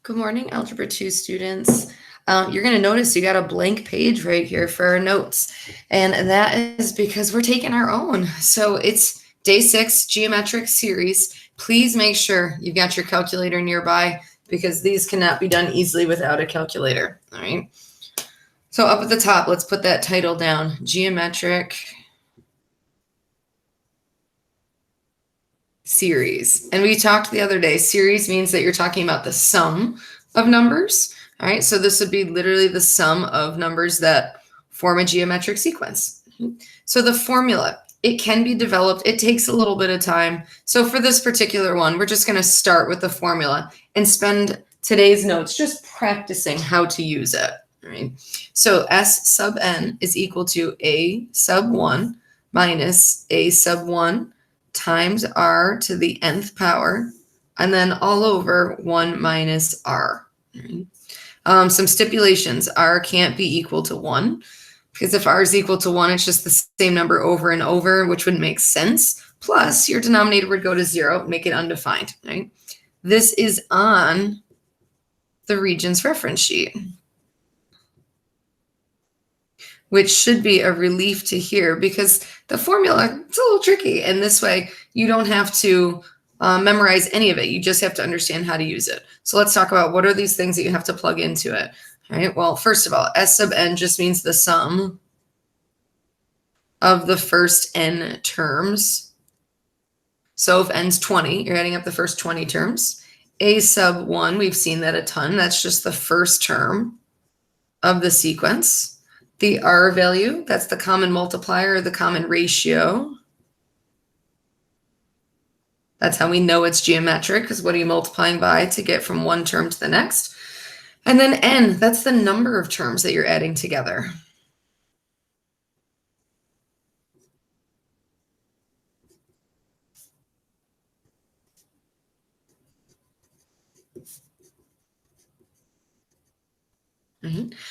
Good morning, Algebra 2 students. You're going to notice you got a blank page right here for our notes, and that is because we're taking our own. So it's day 6 geometric series. Please make sure you've got your calculator nearby because these cannot be done easily without a calculator. All right. So up at the top, let's put that title down, geometric series. And we talked the other day, series means that you're talking about the sum of numbers. All right, so this would be literally the sum of numbers that form a geometric sequence. So the formula, it can be developed. It takes a little bit of time. So for this particular one, we're just going to start with the formula and spend today's notes just practicing how to use it. All right. So S sub n is equal to A sub 1 minus A sub 1 times r to the nth power, and then all over 1 minus r. Some stipulations. R can't be equal to 1, because if r is equal to 1, it's just the same number over and over, which would make sense. Plus, your denominator would go to 0, make it undefined. Right? This is on the Regents reference sheet, which should be a relief to hear because the formula, it's a little tricky. And this way, you don't have to memorize any of it. You just have to understand how to use it. So let's talk about what are these things that you have to plug into it. All right. Well, first of all, S sub n just means the sum of the first n terms. So if n's 20, you're adding up the first 20 terms. A sub 1, we've seen that a ton. That's just the first term of the sequence. The r value, that's the common multiplier or the common ratio. That's how we know it's geometric, because what are you multiplying by to get from one term to the next? And then n, that's the number of terms that you're adding together.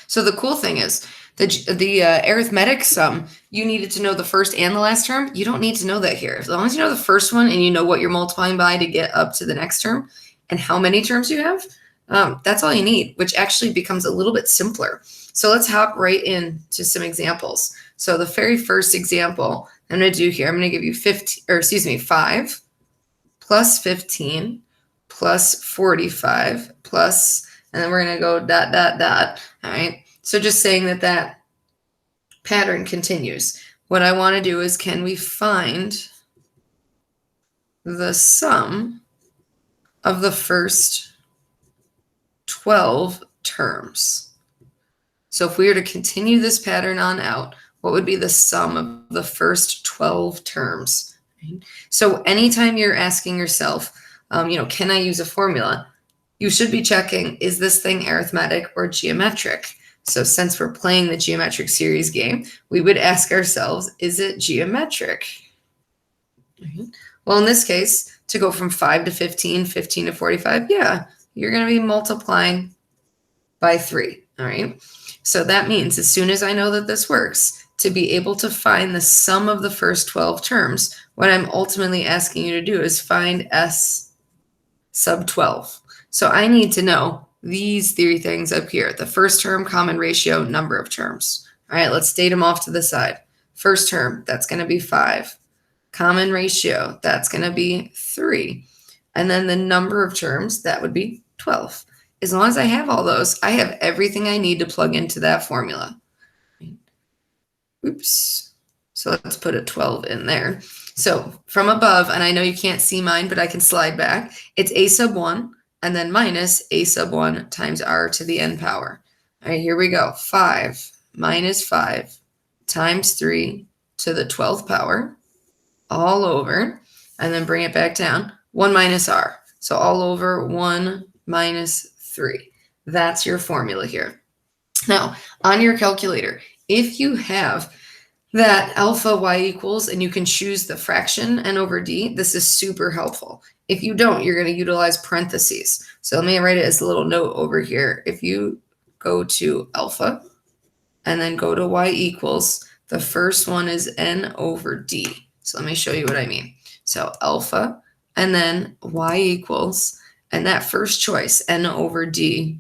So the cool thing is the arithmetic sum, you needed to know the first and the last term. You don't need to know that here. As long as you know the first one and you know what you're multiplying by to get up to the next term and how many terms you have, that's all you need, which actually becomes a little bit simpler. So let's hop right into some examples. So the very first example I'm going to do here, I'm going to give you 5 plus 15 plus 45 plus, and then we're going to go dot, dot, dot. All right. So just saying that that pattern continues. What I want to do is, can we find the sum of the first 12 terms? So if we were to continue this pattern on out, what would be the sum of the first 12 terms? So anytime you're asking yourself, can I use a formula? You should be checking, is this thing arithmetic or geometric? So since we're playing the geometric series game, we would ask ourselves, is it geometric? Well, in this case, to go from 5 to 15, 15 to 45, yeah, you're going to be multiplying by 3, all right? So that means as soon as I know that this works, to be able to find the sum of the first 12 terms, what I'm ultimately asking you to do is find S sub 12. So I need to know these 3 things up here. The first term, common ratio, number of terms. All right, let's state them off to the side. First term, that's going to be 5. Common ratio, that's going to be 3. And then the number of terms, that would be 12. As long as I have all those, I have everything I need to plug into that formula. Oops. So let's put a 12 in there. So from above, and I know you can't see mine, but I can slide back. It's A sub 1 and then minus A sub 1 times r to the n power. All right, here we go. 5 minus 5 times 3 to the 12th power all over, and then bring it back down. 1 minus r. So all over 1 minus 3. That's your formula here. Now, on your calculator, if you have that alpha y equals and you can choose the fraction n over d, this is super helpful. If you don't, you're going to utilize parentheses. So let me write it as a little note over here. If you go to alpha and then go to y equals, the first one is n over d. So let me show you what I mean. So alpha and then y equals, And that first choice, n over d,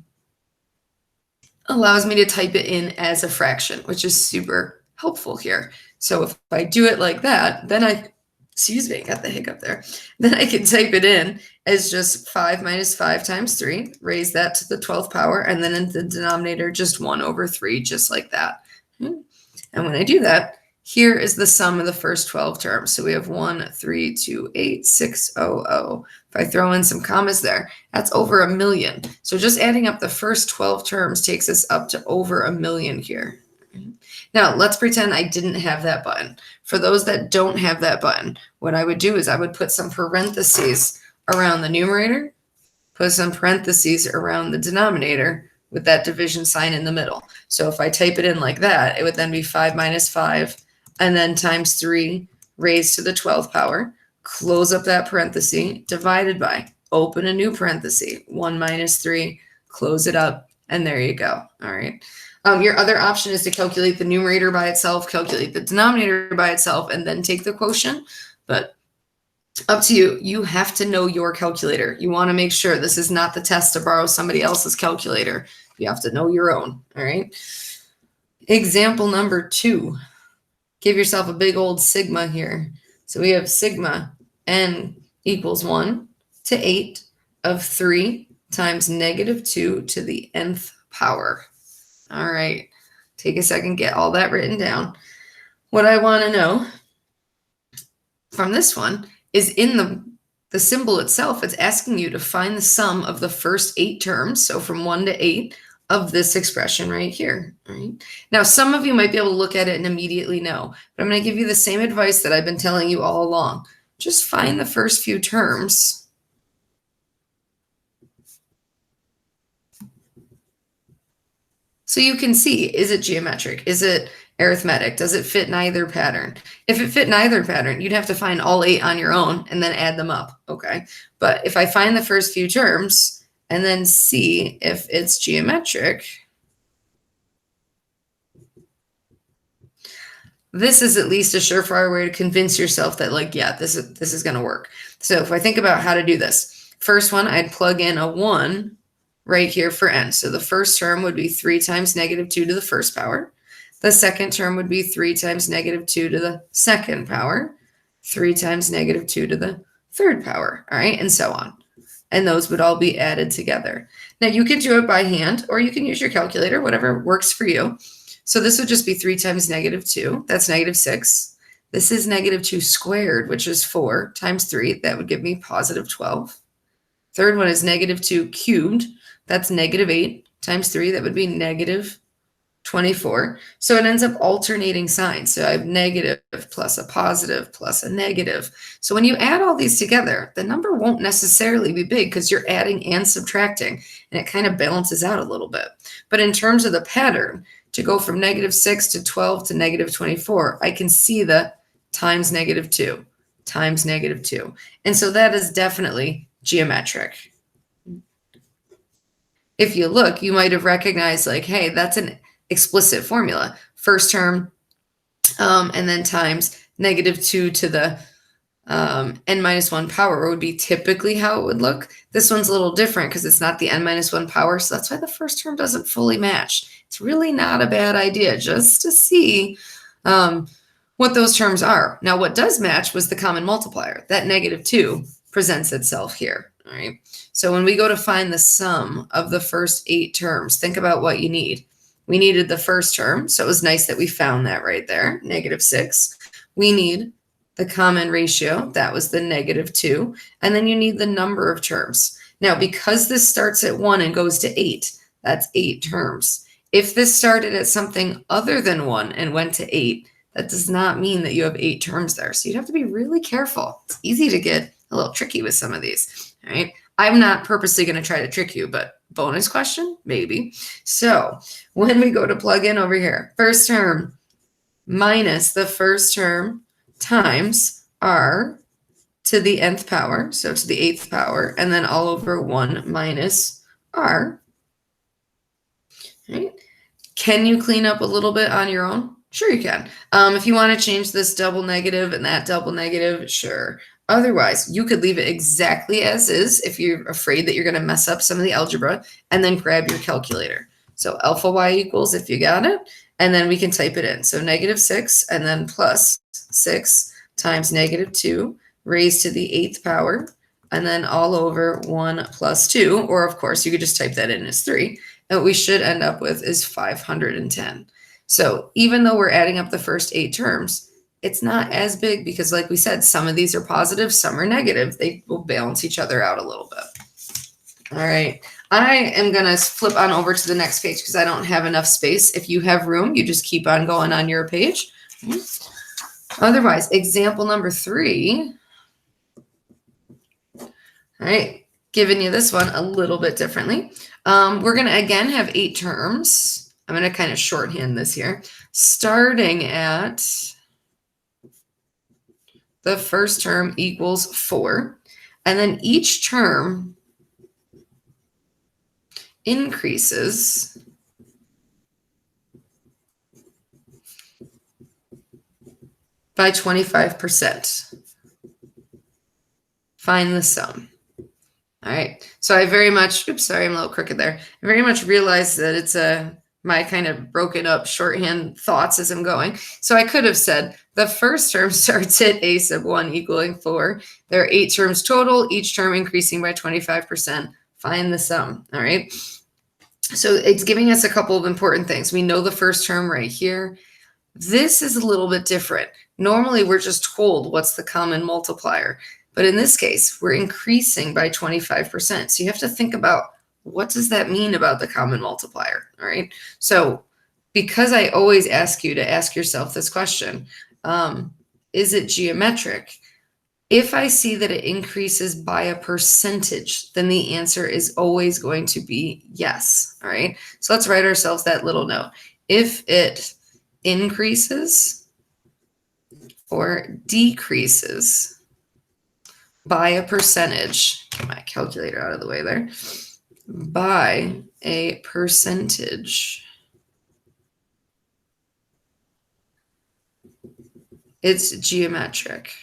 allows me to type it in as a fraction, which is super helpful here. So if I do it like that, then excuse me, got the hiccup there. Then I can type it in as just 5 minus 5 times 3, raise that to the 12th power, and then in the denominator, just 1 over 3, just like that. And when I do that, here is the sum of the first 12 terms. So we have 1, 3, 2, 8, 6, 0, 0. If I throw in some commas there, that's over 1 million. So just adding up the first 12 terms takes us up to over 1 million here. Now, let's pretend I didn't have that button. For those that don't have that button, what I would do is I would put some parentheses around the numerator, put some parentheses around the denominator with that division sign in the middle. So if I type it in like that, it would then be 5 minus 5, and then times 3 raised to the 12th power, close up that parenthesis, divided by, open a new parenthesis, 1 minus 3, close it up, and there you go. All right. Your other option is to calculate the numerator by itself, calculate the denominator by itself, and then take the quotient. But up to you. You have to know your calculator. You want to make sure this is not the test to borrow somebody else's calculator. You have to know your own. All right. Example number 2. Give yourself a big old sigma here. So we have sigma n equals 1 to 8 of 3 times negative 2 to the nth power. All right, take a second, get all that written down. What I want to know from this one is in the symbol itself, it's asking you to find the sum of the first 8 terms, so from 1 to 8, of this expression right here. All right. Now, some of you might be able to look at it and immediately know, but I'm going to give you the same advice that I've been telling you all along. Just find the first few terms. So you can see, is it geometric? Is it arithmetic? Does it fit neither pattern? If it fit neither pattern, you'd have to find all 8 on your own and then add them up, okay? But if I find the first few terms and then see if it's geometric, this is at least a surefire way to convince yourself that, like, yeah, this is going to work. So if I think about how to do this, first one, I'd plug in a 1 right here for n. So the first term would be 3 times negative 2 to the first power. The second term would be 3 times negative 2 to the second power, 3 times negative 2 to the third power, all right, and so on. And those would all be added together. Now, you can do it by hand, or you can use your calculator, whatever works for you. So this would just be 3 times negative 2. That's negative 6. This is negative 2 squared, which is 4 times 3. That would give me positive 12. Third one is negative 2 cubed. That's negative 8 times 3. That would be negative 24. So it ends up alternating signs. So I have negative plus a positive plus a negative. So when you add all these together, the number won't necessarily be big because you're adding and subtracting, and it kind of balances out a little bit. But in terms of the pattern, to go from negative 6 to 12 to negative 24, I can see the times negative 2, times negative 2. And so that is definitely geometric. If you look, you might have recognized, like, hey, that's an explicit formula. First term, and then times negative 2 to the n minus 1 power would be typically how it would look. This one's a little different because it's not the n minus 1 power, so that's why the first term doesn't fully match. It's really not a bad idea just to see what those terms are. Now, what does match was the common multiplier. That negative 2 presents itself here. All right. So when we go to find the sum of the first 8 terms, think about what you need. We needed the first term, so it was nice that we found that right there, negative 6. We need the common ratio, that was the negative 2, and then you need the number of terms. Now, because this starts at 1 and goes to 8, that's 8 terms. If this started at something other than 1 and went to 8, that does not mean that you have 8 terms there. So you'd have to be really careful. It's easy to get a little tricky with some of these, all right? I'm not purposely going to try to trick you, but bonus question, maybe. So when we go to plug in over here, first term minus the first term times r to the nth power, so to the 8th power, and then all over 1 minus r. Right? Can you clean up a little bit on your own? Sure you can. If you want to change this double negative and that double negative, sure. Otherwise, you could leave it exactly as is if you're afraid that you're going to mess up some of the algebra, and then grab your calculator. So alpha y equals, if you got it, and then we can type it in. So -6 and then plus 6 times -2 raised to the 8th power, and then all over 1 plus 2, or of course you could just type that in as 3. And what we should end up with is 510. So even though we're adding up the first 8 terms, it's not as big because, like we said, some of these are positive, some are negative. They will balance each other out a little bit. All right. I am going to flip on over to the next page because I don't have enough space. If you have room, you just keep on going on your page. Otherwise, example number 3. All right. Giving you this one a little bit differently. We're going to, again, have 8 terms. I'm going to kind of shorthand this here. Starting at the first term equals 4. And then each term increases by 25%. Find the sum. All right. So I very much, oops, sorry, I'm a little crooked there. I very much realized that it's my kind of broken up shorthand thoughts as I'm going. So I could have said the first term starts at a sub 1 equaling 4. There are 8 terms total, each term increasing by 25%. Find the sum. All right. So it's giving us a couple of important things. We know the first term right here. This is a little bit different. Normally, we're just told what's the common multiplier. But in this case, we're increasing by 25%. So you have to think about, what does that mean about the common multiplier? All right. So because I always ask you to ask yourself this question, is it geometric? If I see that it increases by a percentage, then the answer is always going to be yes. All right. So let's write ourselves that little note. If it increases or decreases by a percentage, get my calculator out of the way there, by a percentage, it's geometric.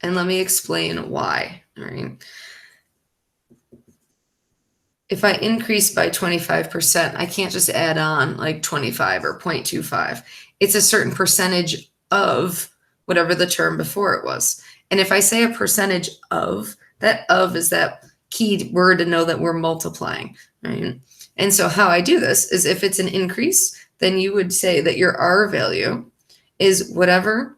And let me explain why. All right. If I increase by 25%, I can't just add on like 25 or 0.25. It's a certain percentage of whatever the term before it was. And if I say a percentage of, that of is that key word to know that we're multiplying. Right? And so how I do this is, if it's an increase, then you would say that your R value is whatever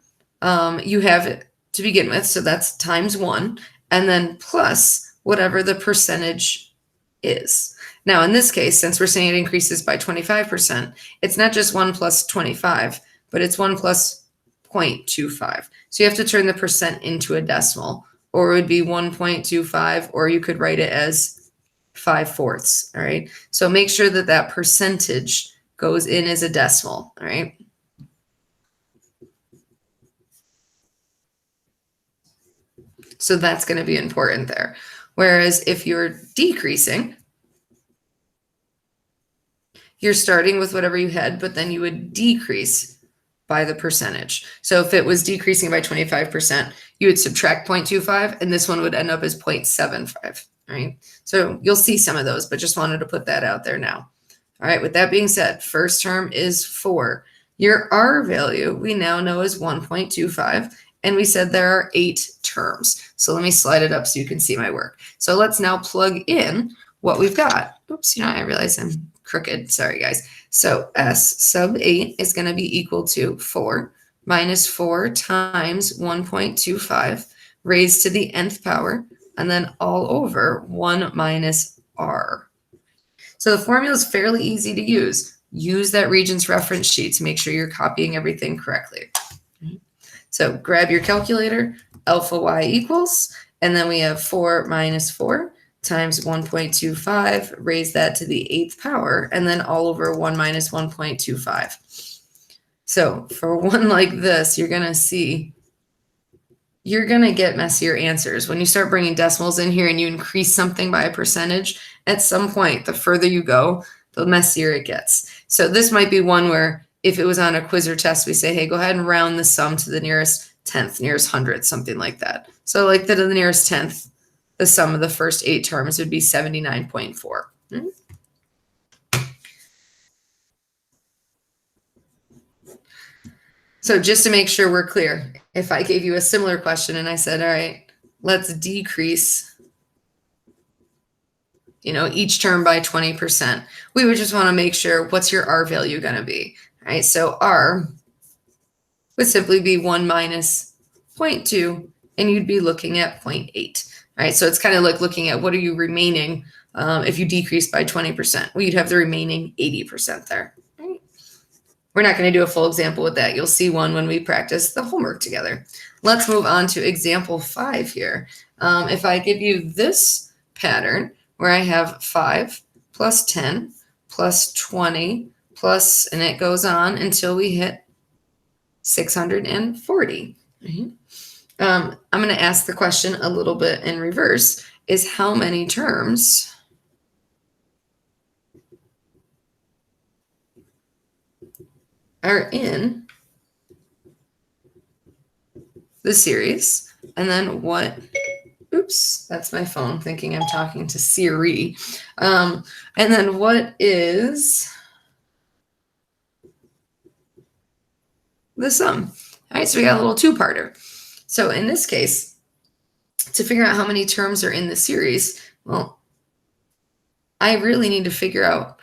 you have to begin with. So that's times 1, and then plus whatever the percentage is. Now, in this case, since we're saying it increases by 25%, it's not just 1 plus 25, but it's 1 plus 0.25. So you have to turn the percent into a decimal, or it would be 1.25, or you could write it as 5/4. All right. So make sure that that percentage goes in as a decimal. All right. So that's going to be important there. Whereas if you're decreasing, you're starting with whatever you had, but then you would decrease by the percentage. So if it was decreasing by 25%, you would subtract 0.25, and this one would end up as 0.75, right? So you'll see some of those, but just wanted to put that out there now. All right, with that being said, first term is 4. Your R value, we now know, is 1.25, and we said there are 8 terms. So let me slide it up so you can see my work. So let's now plug in what we've got. Oops, I realize I'm crooked. Sorry, guys. So S sub 8 is going to be equal to 4 minus 4 times 1.25 raised to the nth power, and then all over 1 minus R. So the formula is fairly easy to use. Use that Regents reference sheet to make sure you're copying everything correctly. So grab your calculator, alpha y equals, and then we have 4 minus 4 times 1.25, raise that to the 8th power, and then all over 1 minus 1.25. So for one like this, you're going to see, you're going to get messier answers. When you start bringing decimals in here and you increase something by a percentage, at some point, the further you go, the messier it gets. So this might be one where if it was on a quiz or test, we say, hey, go ahead and round the sum to the nearest tenth, nearest hundredth, something like that. So like the nearest tenth, the sum of the first 8 terms would be 79.4. So just to make sure we're clear, if I gave you a similar question and I said, all right, let's decrease, each term by 20%, we would just want to make sure, what's your R value going to be, right? So R would simply be 1 minus 0.2, and you'd be looking at 0.8, right? So it's kind of like looking at what are you remaining if you decrease by 20%. Well, you'd have the remaining 80% there. Right? We're not going to do a full example with that. You'll see one when we practice the homework together. Let's move on to example 5 here. If I give you this pattern where I have 5 plus 10 plus 20 plus, and it goes on until we hit 640. Right? I'm going to ask the question a little bit in reverse, is how many terms are in the series, and then what, oops, that's my phone thinking I'm talking to Siri, and then what is the sum? All right, so we got a little two-parter. So in this case, to figure out how many terms are in the series, well, I really need to figure out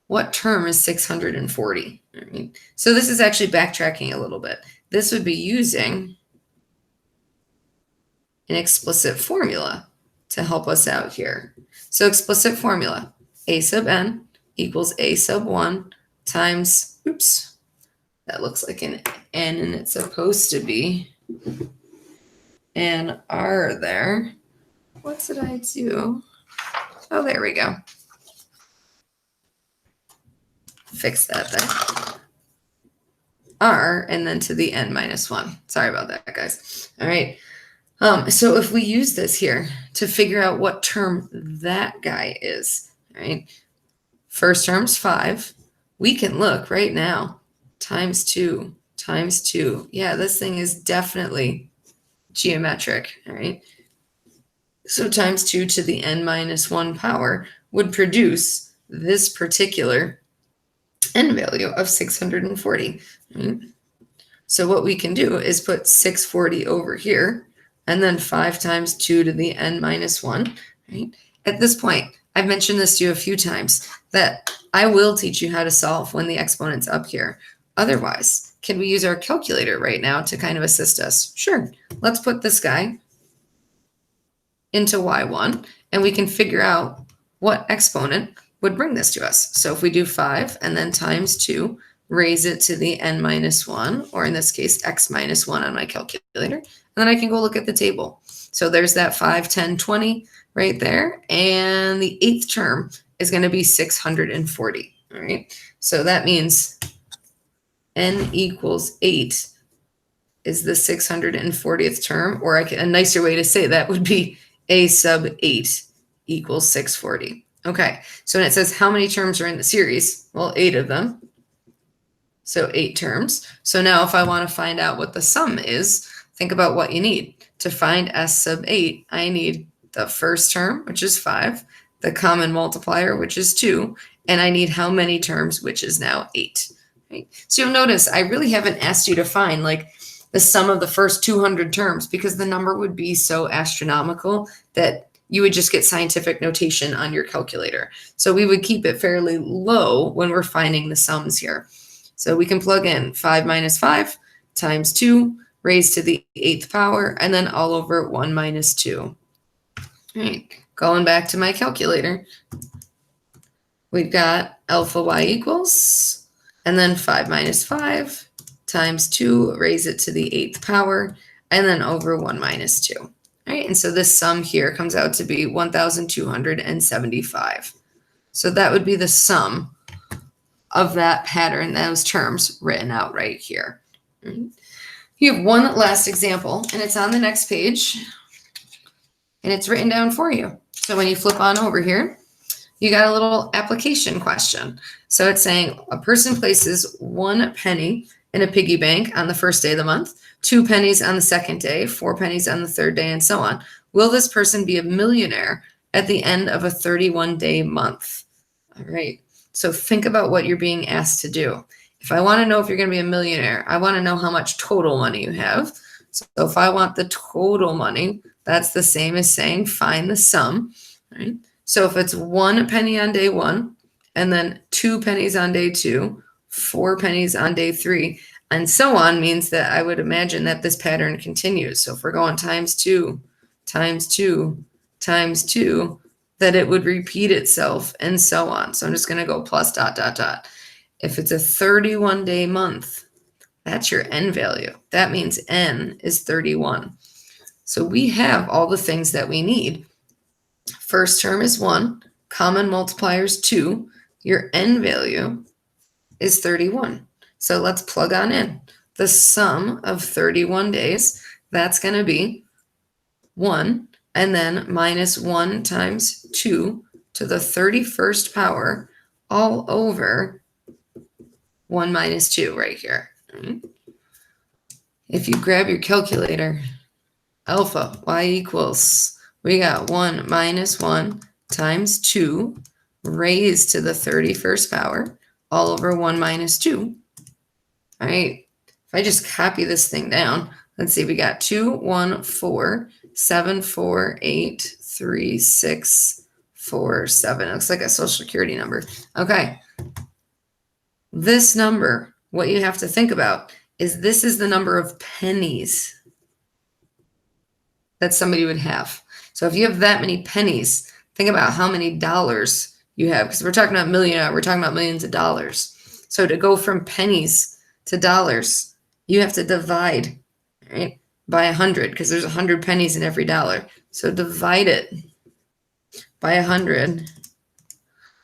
what term is 640. Right? So this is actually backtracking a little bit. This would be using an explicit formula to help us out here. So explicit formula, a sub n equals a sub 1 times, oops, that looks like an n and it's supposed to be an r there. What did I do? Oh, there we go. Fix that there. R and then to the n minus 1. Sorry about that, guys. All right. So if we use this here to figure out what term that guy is, right? First term's 5. We can look right now. Times 2 times 2. Yeah, this thing is definitely geometric, all right? So times 2 to the n minus 1 power would produce this particular n value of 640. Right? So what we can do is put 640 over here, and then 5 times 2 to the n minus 1. Right? At this point, I've mentioned this to you a few times, that I will teach you how to solve when the exponent's up here. Otherwise, can we use our calculator right now to kind of assist us? Sure. Let's put this guy into y1, and we can figure out what exponent would bring this to us. So if we do 5 and then times 2, raise it to the n minus 1, or in this case, x minus 1 on my calculator, and then I can go look at the table. So there's that 5, 10, 20 right there, and the 8th term is going to be 640, all right? So that means n equals 8 is the 640th term, or a nicer way to say that would be a sub 8 equals 640. Okay, so when it says how many terms are in the series, well, 8 of them. So 8 terms. So now if I want to find out what the sum is, think about what you need. To find S sub 8, I need the first term, which is 5, the common multiplier, which is 2, and I need how many terms, which is now 8. Right? So you'll notice I really haven't asked you to find like the sum of the first 200 terms, because the number would be so astronomical that you would just get scientific notation on your calculator. So we would keep it fairly low when we're finding the sums here. So we can plug in 5 minus 5 times 2 raised to the 8th power, and then all over 1 minus 2. All right, going back to my calculator, we've got alpha y equals, and then 5 minus 5 times 2, raise it to the 8th power, and then over 1 minus 2. All right, and so this sum here comes out to be 1,275. So that would be the sum of that pattern, those terms written out right here. You have one last example, and it's on the next page, and it's written down for you. So when you flip on over here, you got a little application question. So it's saying a person places 1 penny in a piggy bank on the first day of the month, 2 pennies on the second day, 4 pennies on the third day, and so on. Will this person be a millionaire at the end of a 31-day month? All right. So think about what you're being asked to do. If I want to know if you're going to be a millionaire, I want to know how much total money you have. So if I want the total money, that's the same as saying find the sum, right? So if it's 1 penny on day 1, and then 2 pennies on day 2, 4 pennies on day 3, and so on, means that I would imagine that this pattern continues. So if we're going times 2, times 2, times 2, that it would repeat itself and so on. So I'm just going to go plus dot, dot, dot. If it's a 31-day month, that's your n value. That means n is 31. So we have all the things that we need. First term is 1. Common multiplier is 2. Your n value is 31. So let's plug on in. The sum of 31 days, that's going to be 1, and then minus 1 times 2 to the 31st power all over 1 minus 2 right here. If you grab your calculator, alpha, y equals, we got 1 minus 1 times 2 raised to the 31st power all over 1 minus 2. All right, if I just copy this thing down, let's see, we got 2, 1, 4, 7, 4, 8, 3, 6, 4, 7. It looks like a social security number. Okay. This number, what you have to think about is this is the number of pennies that somebody would have. So if you have that many pennies, think about how many dollars you have, because we're talking about million, we're talking about millions of dollars. So to go from pennies to dollars, you have to divide, right, by 100, because there's 100 pennies in every dollar. So divide it by 100.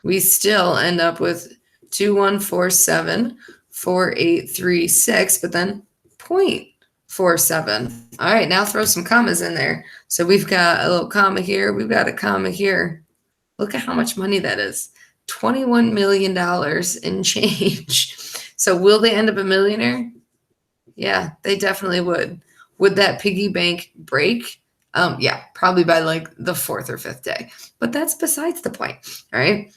We still end up with 21474836, but then 0.47. All right, now throw some commas in there. So we've got a little comma here. We've got a comma here. Look at how much money that is. $21 million in change. So will they end up a millionaire? Yeah, they definitely would. Would that piggy bank break? Yeah, probably by like the 4th or 5th day. But that's besides the point, all right?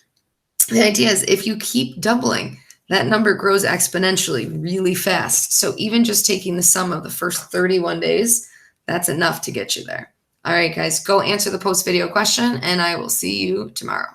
The idea is if you keep doubling, that number grows exponentially really fast. So even just taking the sum of the first 31 days, that's enough to get you there. All right, guys, go answer the post video question, and I will see you tomorrow.